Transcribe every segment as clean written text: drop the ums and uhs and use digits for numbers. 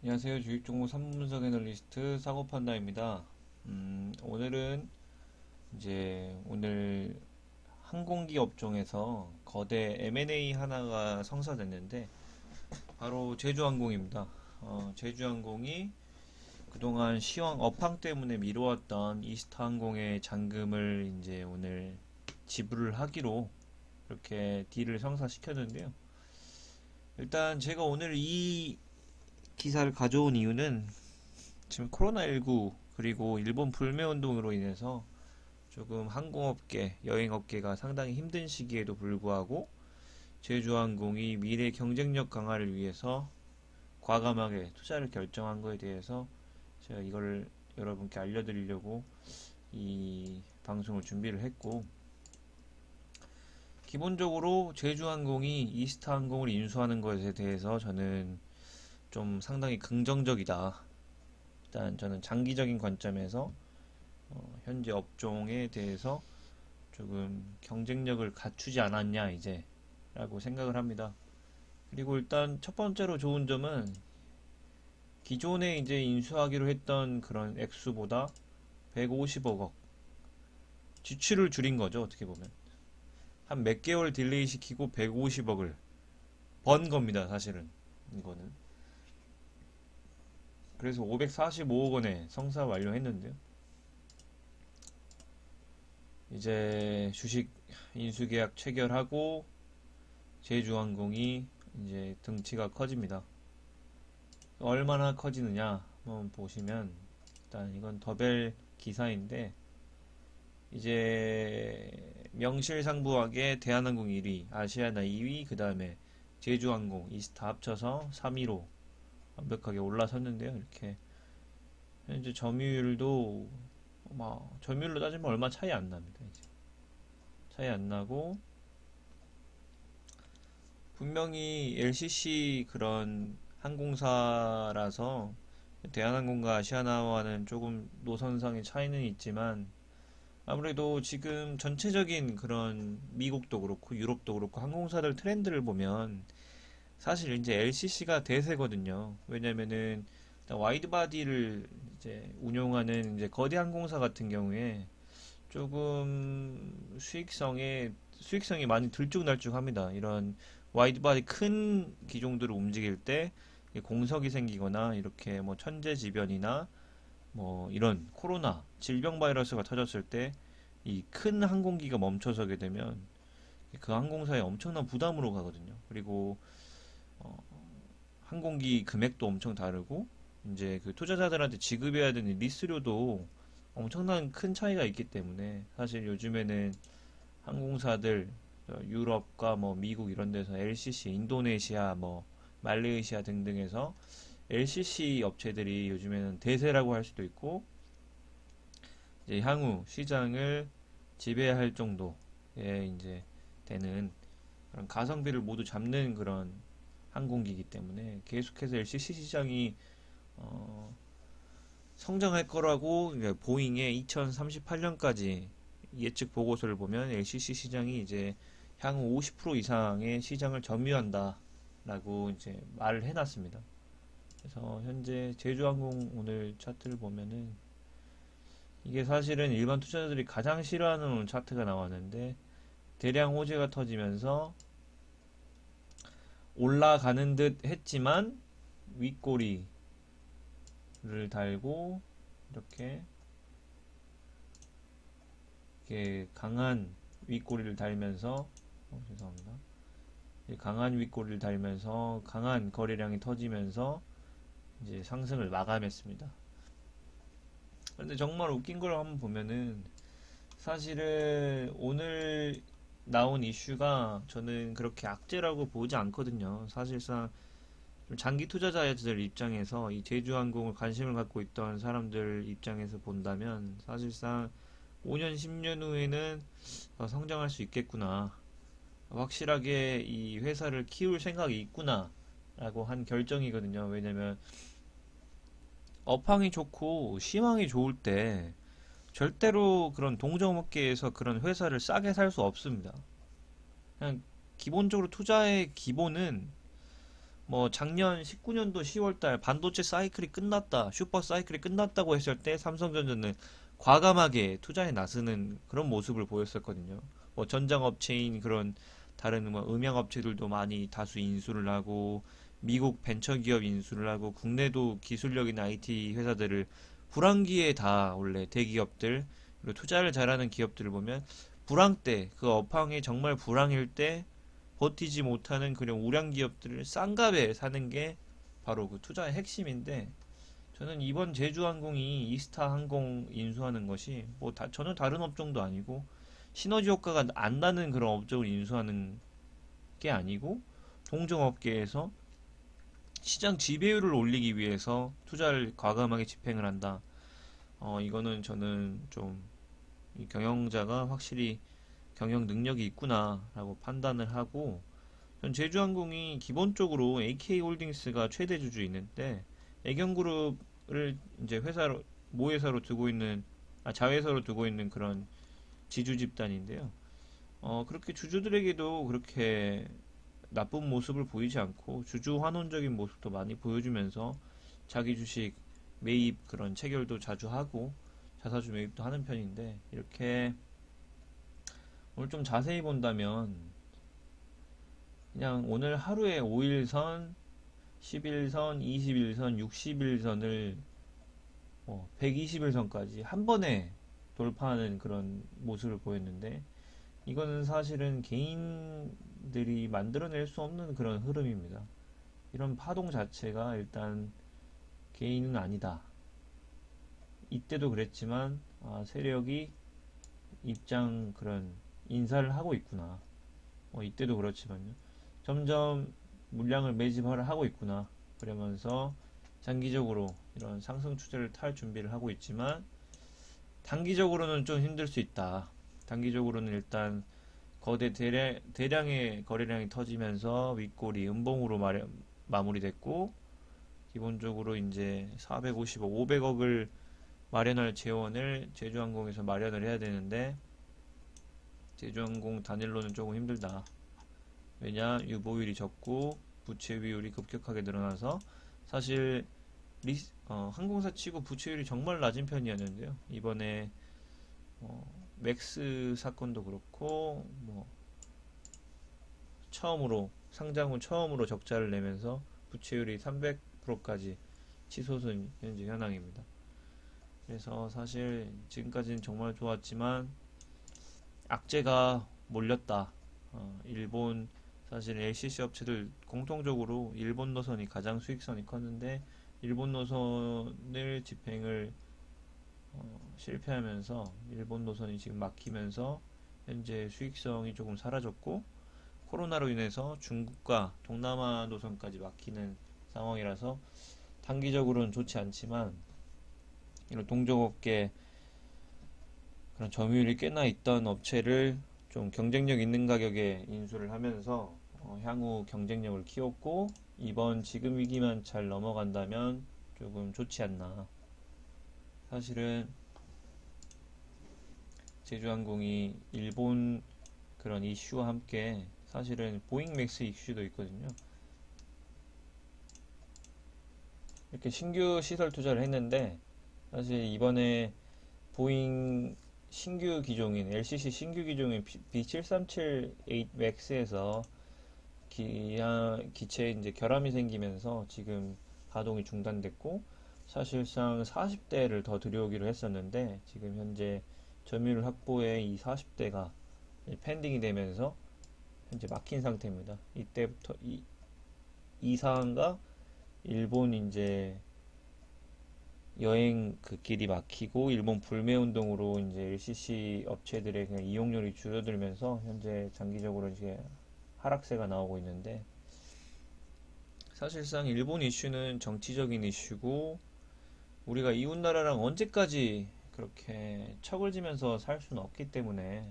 안녕하세요. 주식정보 3분석 애널리스트 사고판다입니다. 오늘은 오늘 항공기 업종에서 거대 M&A 하나가 성사됐는데 바로 제주항공입니다. 제주항공이 그동안 시황 업황 때문에 미뤄왔던 이스타항공의 잔금을 이제 오늘 지불을 하기로 이렇게 딜을 성사시켰는데요. 일단 제가 오늘 이 기사를 가져온 이유는 지금 코로나19 그리고 일본 불매운동으로 인해서 조금 항공업계, 여행업계가 상당히 힘든 시기에도 불구하고 제주항공이 미래 경쟁력 강화를 위해서 과감하게 투자를 결정한 거에 대해서 제가 이걸 여러분께 알려드리려고 이 방송을 준비를 했고, 기본적으로 제주항공이 이스타항공을 인수하는 것에 대해서 저는 좀 상당히 긍정적이다. 일단 저는 장기적인 관점에서 현재 업종에 대해서 조금 경쟁력을 갖추지 않았냐 이제 라고 생각을 합니다. 그리고 일단 첫 번째로 좋은 점은 기존에 이제 인수하기로 했던 그런 액수보다 150억 원 지출을 줄인 거죠. 어떻게 보면 한 몇 개월 딜레이 시키고 150억을 번 겁니다. 사실은 이거는. 그래서 545억 원에 성사 완료했는데요. 이제 주식 인수계약 체결하고 제주항공이 이제 등치가 커집니다. 얼마나 커지느냐 한번 보시면, 일단 이건 더벨 기사인데 이제 명실상부하게 대한항공 1위, 아시아나 2위, 그 다음에 제주항공, 이스타 합쳐서 3위로 완벽하게 올라섰는데요. 이렇게 현재 점유율도 점유율로 따지면 얼마 차이 안 납니다. 이제 차이 안 나고, 분명히 LCC 그런 항공사라서 대한항공과 아시아나와는 조금 노선상의 차이는 있지만, 아무래도 지금 전체적인 그런 미국도 그렇고 유럽도 그렇고 항공사들 트렌드를 보면 사실 이제 LCC가 대세거든요. 왜냐면은 와이드 바디를 이제 운용하는 이제 거대 항공사 같은 경우에 조금 수익성이 많이 들쭉날쭉합니다. 이런 와이드 바디 큰 기종들을 움직일 때 공석이 생기거나 이렇게 뭐 천재지변이나 뭐 이런 코로나 질병 바이러스가 터졌을 때 이 큰 항공기가 멈춰서게 되면 그 항공사에 엄청난 부담으로 가거든요. 그리고 어, 항공기 금액도 엄청 다르고 이제 그 투자자들한테 지급해야 되는 리스료도 엄청난 큰 차이가 있기 때문에 사실 요즘에는 항공사들 유럽과 뭐 미국 이런 데서 LCC, 인도네시아, 뭐 말레이시아 등등에서 LCC 업체들이 요즘에는 대세라고 할 수도 있고, 이제 향후 시장을 지배할 정도의 이제 되는 그런 가성비를 모두 잡는 그런 항공기이기 때문에 계속해서 LCC 시장이 어, 성장할 거라고 보잉의 2038년까지 예측 보고서를 보면 LCC 시장이 이제 향후 50% 이상의 시장을 점유한다라고 이제 말을 해놨습니다. 그래서 현재 제주항공 오늘 차트를 보면은 이게 사실은 일반 투자자들이 가장 싫어하는 차트가 나왔는데, 대량 호재가 터지면서 올라가는 듯 했지만 윗꼬리를 달고 이렇게 강한 윗꼬리를 달면서 죄송합니다. 강한 윗꼬리를 달면서 강한 거래량이 터지면서 이제 상승을 마감했습니다. 근데 정말 웃긴 걸 한번 보면은 사실은 오늘 나온 이슈가 저는 그렇게 악재라고 보지 않거든요. 사실상 좀 장기 투자자들 입장에서 이 제주항공을 관심을 갖고 있던 사람들 입장에서 본다면 사실상 5년, 10년 후에는 성장할 수 있겠구나. 확실하게 이 회사를 키울 생각이 있구나. 라고 한 결정이거든요. 왜냐면 업황이 좋고 시황이 좋을 때 절대로 그런 동종업계에서 그런 회사를 싸게 살 수 없습니다. 그냥 기본적으로 투자의 기본은 뭐 작년 19년도 10월달 반도체 사이클이 끝났다, 슈퍼 사이클이 끝났다고 했을 때 삼성전자는 과감하게 투자에 나서는 그런 모습을 보였었거든요. 뭐 전장업체인 그런 다른 뭐 음향업체들도 많이 다수 인수를 하고 미국 벤처기업 인수를 하고 국내도 기술력인 IT 회사들을 불황기에 다 원래 대기업들 그리고 투자를 잘하는 기업들을 보면 불황 때 그 업황이 정말 불황일 때 버티지 못하는 그런 우량 기업들을 싼 값에 사는 게 바로 그 투자의 핵심인데 저는 이번 제주항공이 이스타 항공 인수하는 것이 뭐 전혀 다른 업종도 아니고 시너지 효과가 안 나는 그런 업종을 인수하는 게 아니고 동종업계에서 시장 지배율을 올리기 위해서 투자를 과감하게 집행을 한다. 이거는 저는 좀 이 경영자가 확실히 경영 능력이 있구나라고 판단을 하고 전 제주항공이 기본적으로 AK홀딩스가 최대 주주있는데 애경그룹을 이제 회사로 모회사로 두고 있는 자회사로 두고 있는 그런 지주 집단인데요. 그렇게 주주들에게도 그렇게 나쁜 모습을 보이지 않고 주주 환원적인 모습도 많이 보여주면서 자기 주식 매입 그런 체결도 자주 하고 자사주 매입도 하는 편인데 이렇게 오늘 좀 자세히 본다면 그냥 오늘 하루에 5일선, 10일선, 20일선, 60일선을 120일선까지 한 번에 돌파하는 그런 모습을 보였는데 이거는 사실은 개인들이 만들어낼 수 없는 그런 흐름입니다. 이런 파동 자체가 일단 개인은 아니다. 이때도 그랬지만 세력이 입장 그런 인사를 하고 있구나. 이때도 그렇지만요. 점점 물량을 매집하려 하고 있구나. 그러면서 장기적으로 이런 상승 추세를 탈 준비를 하고 있지만 단기적으로는 좀 힘들 수 있다. 단기적으로는 일단 거대 대량의 거래량이 터지면서 윗골이 음봉으로 마무리됐고 기본적으로 이제 450억, 500억을 마련할 재원을 제주항공에서 마련을 해야 되는데 제주항공 단일로는 조금 힘들다. 왜냐 유보율이 적고 부채 비율이 급격하게 늘어나서 사실 항공사 치고 부채율이 정말 낮은 편이었는데요. 이번에 맥스 사건도 그렇고 뭐 처음으로 상장 후 처음으로 적자를 내면서 부채율이 300%까지 치솟은 현재 현황입니다. 그래서 사실 지금까지는 정말 좋았지만 악재가 몰렸다. 일본 사실 LCC 업체들 공통적으로 일본 노선이 가장 수익선이 컸는데 일본 노선을 집행을 실패하면서 일본 노선이 지금 막히면서 현재 수익성이 조금 사라졌고 코로나로 인해서 중국과 동남아 노선까지 막히는 상황이라서 단기적으로는 좋지 않지만 이런 동종업계 그런 점유율이 꽤나 있던 업체를 좀 경쟁력 있는 가격에 인수를 하면서 향후 경쟁력을 키웠고 이번 지금 위기만 잘 넘어간다면 조금 좋지 않나. 사실은 제주항공이 일본 그런 이슈와 함께 사실은 보잉 맥스 이슈도 있거든요. 이렇게 신규 시설 투자를 했는데 사실 이번에 보잉 신규 기종인 LCC 신규 기종인 B737-8 맥스에서 기체에 이제 결함이 생기면서 지금 가동이 중단됐고 사실상 40대를 더 들여오기로 했었는데 지금 현재 점유율 확보에 이 40대가 펜딩이 되면서 현재 막힌 상태입니다. 이때부터 이 사항과 일본 이제 여행 그 길이 막히고 일본 불매 운동으로 이제 LCC 업체들의 그냥 이용률이 줄어들면서 현재 장기적으로 이제 하락세가 나오고 있는데 사실상 일본 이슈는 정치적인 이슈고 우리가 이웃 나라랑 언제까지 그렇게 척을 지면서 살 수는 없기 때문에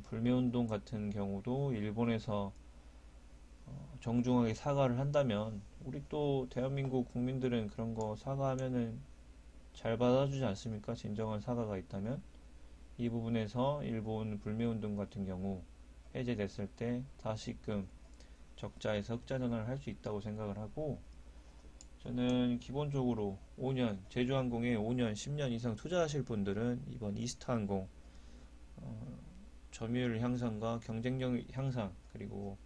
불매 운동 같은 경우도 일본에서 정중하게 사과를 한다면 우리 또 대한민국 국민들은 그런 거 사과하면은 잘 받아주지 않습니까? 진정한 사과가 있다면 이 부분에서 일본 불매운동 같은 경우 해제됐을 때 다시금 적자에서 흑자 전환을 할 수 있다고 생각을 하고, 저는 기본적으로 5년, 제주항공에 5년, 10년 이상 투자하실 분들은 이번 이스타항공 점유율 향상과 경쟁력 향상, 그리고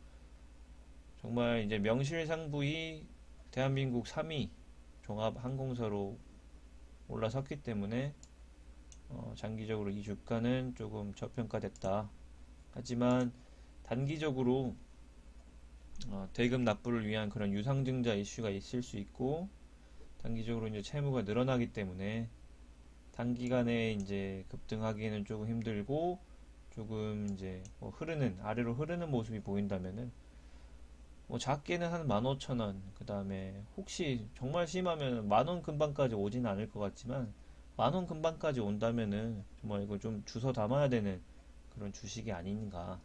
정말 이제 명실상부히 대한민국 3위 종합 항공사로 올라섰기 때문에 장기적으로 이 주가는 조금 저평가됐다. 하지만 단기적으로 대금 납부를 위한 그런 유상증자 이슈가 있을 수 있고, 단기적으로 이제 채무가 늘어나기 때문에 단기간에 이제 급등하기에는 조금 힘들고, 조금 이제 뭐 아래로 흐르는 모습이 보인다면은 뭐 작게는 한 15,000원, 그 다음에 혹시 정말 심하면 10,000원 근방까지 오진 않을 것 같지만 10,000원 근방까지 온다면은 정말 이거 좀 주워 담아야 되는 그런 주식이 아닌가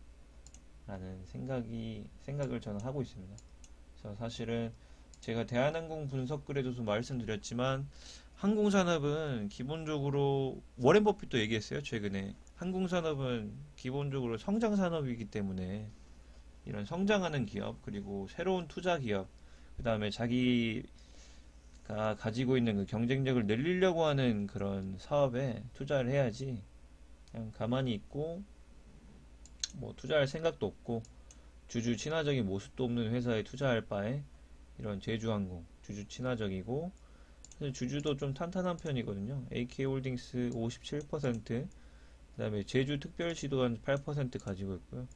라는 생각을 저는 하고 있습니다. 그래서 사실은 제가 대한항공 분석글에도 말씀드렸지만, 항공산업은 기본적으로 워렌 버핏도 얘기했어요. 최근에 항공산업은 기본적으로 성장산업이기 때문에 이런 성장하는 기업, 그리고 새로운 투자 기업, 그 다음에 자기가 가지고 있는 그 경쟁력을 늘리려고 하는 그런 사업에 투자를 해야지, 그냥 가만히 있고 뭐 투자할 생각도 없고 주주 친화적인 모습도 없는 회사에 투자할 바에 이런 제주항공 주주 친화적이고, 사실 주주도 좀 탄탄한 편이거든요. AK홀딩스 57%, 그 다음에 제주특별시도 한 8% 가지고 있고요.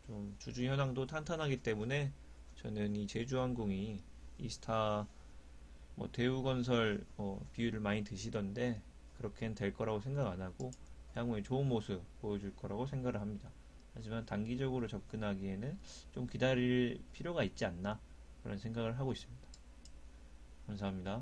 좀 주주 현황도 탄탄하기 때문에 저는 이 제주항공이 이스타 뭐 대우건설 비율을 많이 드시던데 그렇게는 될 거라고 생각 안 하고 향후에 좋은 모습 보여줄 거라고 생각을 합니다. 하지만 단기적으로 접근하기에는 좀 기다릴 필요가 있지 않나 그런 생각을 하고 있습니다. 감사합니다.